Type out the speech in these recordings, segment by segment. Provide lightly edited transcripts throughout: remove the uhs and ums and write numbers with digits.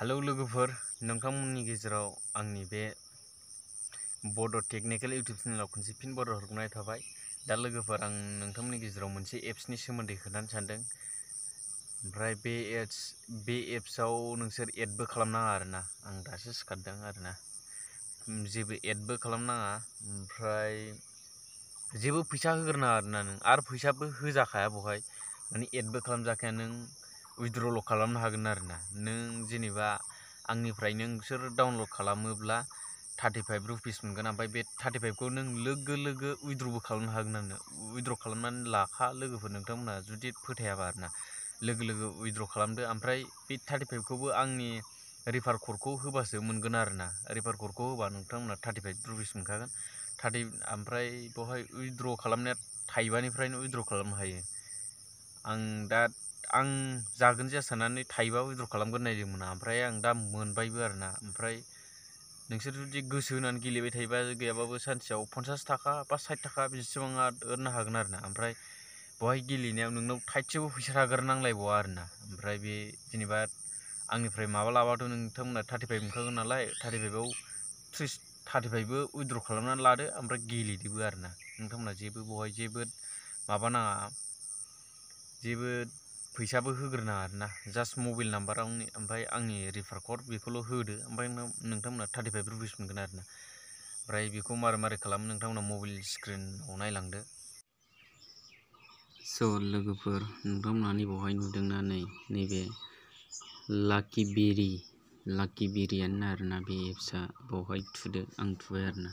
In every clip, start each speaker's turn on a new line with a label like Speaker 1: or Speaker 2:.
Speaker 1: Hello लोगोफोर, नोंथांमोननि गेजेराव आंनि बे बड' टेक्निकेल इउटिउब चेनेलाव खनसे फिन बर' हरनाय थाबाय। दा लोगोफोर, आं नोंथांमोननि गेजेराव मोनसे एप्सनि सोमोन्दै खोन्थानो सानदों। ओमफ्राय बे एप्सआव नोंसोर एडबो खालामनाङा आरोना। आं दासो सिखारदों आरोना। जेबो एडबो खालामनाङा, ओमफ्राय जेबो फैसा होग्रोनाङा आरोना नों, आरो फैसाबो होजाखाया बहाय। माने एडबो खालामजाखाया, नों withdrawal खालामनो हागोन आरोना। नों जेनेबा आंनिफ्राय नोंसोर डाउनलड खालामोब्ला 35 रुपिस मोनगोन, ओमफ्राय बे 35 खौ नों लोगो लोगो withdrawबो खालामनो हागोन आरो। withdraw खालामनानै लाखा लोगोफोर, नोंथांमोनहा जुदि फोथायाबा आरोना। लोगो लोगो withdraw खालामदो, ओमफ्राय बे 35 खौबो आंनि रेफार क'डखौ होबासो मोनगोन आरोना। रेफार क'डखौ होबा नोंथांमोनहा 35 रुपिस मोनखागोन। ओमफ्राय बेवहाय withdraw खालामनाया 5निफ्रायनो withdraw खालामनो हायो। आं जागोन जाया साननानै 5 withdraw खालामगोन नायदोंमोन, ओमफ्राय आं दा मोनबायबो आरोना। ओमफ्राय नोंसोर जुदि गोसो होनानै गेलेबाय थायोबा गैयाबाबो सानसेयाव 50 थाखा बा 60 थाखा बिसिबाङा एरनो हागोन आरोना। ओमफ्राय बहाय गेलेनायाव नोंनाव थाइसेबो फैसा नागारनांलायबावा आरोना। ओमफ्राय बे जेनेबा आंनिफ्राय माबा लाबाथ' नोंथांमोना 35 मोनखागोन नालाय, 35आव 35बो withdraw खालामनानै लादो, ओमफ्राय गेलेदोबो आरोना। नोंथांमोना बहाय जेबो माबा नाङा, जेबो फैसाबो होग्रोनाङा आरोना। जास्ट मबाइल नाम्बाराव ओमफ्राय आंनि रेफार क'ड बेखौल' होदो, ओमफ्राय नोंथांमोना 35 रुपिस मोनगोन आरोना। ओमफ्राय बेखौ मारै खालामो नोंथांमोना मबाइल स्क्रिनाव नायलांदो। स' लोगोफोर, नोंथांमोना नैबावहाय नुदोंना नैबे लाकि बेरियानो आरोना बे एप्सआ। बावहाय थुदो, आं थुबाय आरोना।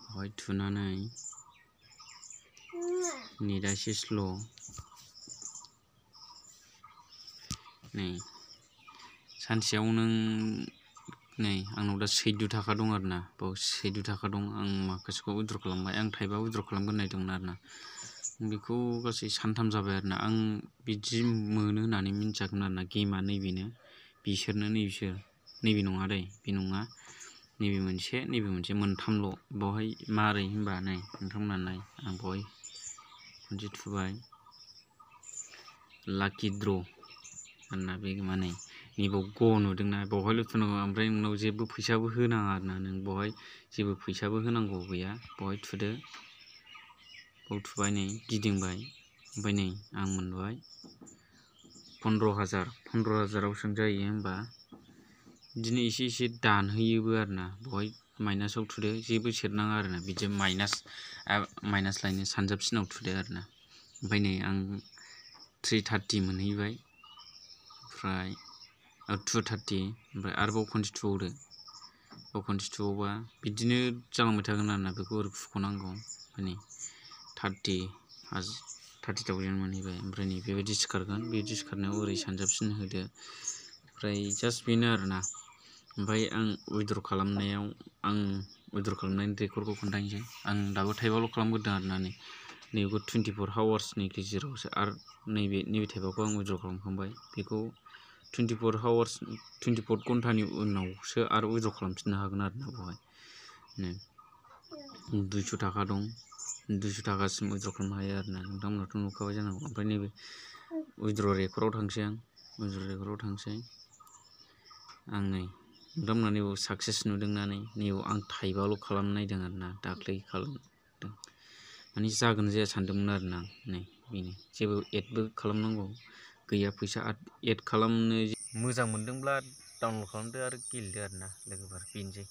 Speaker 1: बावहाय थुनानै नेटआ एसे स्ल'। नै सानसेयाव नों आंनाव दा 14 थाखा दं आरोना। बाव 14 थाखा दं। आं माखासेखौ withdraw खालामबाय। आं 5 withdraw खालामगोन नायदोंमोन आरोना। बेखौ गासै सानथाम जाबाय आरोना। आं बिदि मोनो होननानै मिन्थियाखैमोन आरोना। गेमा नैबे नङा दै, बे नङा। नैबे मोनसे मोनथामल'। बावहाय मारै होनबा नोंथांमोना नाय, आं बावहाय खनसे थुबाय। लाकि ड्र आरोना बे माने नैबाव ग' नुदोंना, बावहायल' थुनांगौ। ओमफ्राय नोंनाव जेबो फैसाबो होनाङा आरोना। नों बावहाय जेबो फैसाबो होनांगौ गैया। बावहाय थुदो। बाव थुबाय, नै गिदिंबाय। ओमफ्राय नै आं मोनबाय 15,000। 15,000आव सोंजायो होमबा बिदिनो एसे दानहैयोबो आरोना। बावहाय माइनासाव थुदो, जेबो सेरनाङा आरोना। बिदि माइनास लायनो सानजाबसिनाव थुदो आरोना। ओमफ्राय नै आं 330 मोनहैबाय, ओमफ्राय 230, ओमफ्राय आरोबाव खनसे थुबावदो। बाव खनसे थुबावबा बिदिनो जालांबाय थागोन आरोना। बेखौ ओरै फुख'नांगौ। ओमफ्राय नै 30,000 मोनहैबाय। ओमफ्राय नै बेबायदि सिखारगोन। बेबायदि सिखारनायाव ओरै सानजाबसिन होदो। ओमफ्राय जास्ट बेनो आरोना। ओमफ्राय आं withdraw खालामनायनि रेकर्डखौ खोन्थानोसै। आं दाबो 5ल' खालामग्रोदों आरोना। नैबेखौ 24 आवार्सनि गेजेरावसो, आरो नैबे 5खौ आं withdraw खालामखांबाय। बेखौ 24 घन्टानि उनावसो आरो withdraw खालामफिननो हागोन आरोना। बेवहाय 200 थाखा दं। 200 थाखासिम withdraw खालामनो हायो आरोना। नोंथांमोनाथ' नुखाबाय जानांगौ। ओमफ्राय नैबे withdraw रेकर्डआव थांसै आं। आं नोंथांमोना नैबाव साक्सेस नुदोंना, नैबाव आं 5ल' खालामनो नायदों आरोना। दाख्लै खालामदों। माने जागोन जाया सानदोंमोन आरोना। बेनो, जेबो एडबो खालामनांगौ गैया। फैसा एड खालामनो मोजां मोनदोंब्ला डाउनलड खालामदो आरो गेलेदो आरोना लोगोफोर। बेनोसै।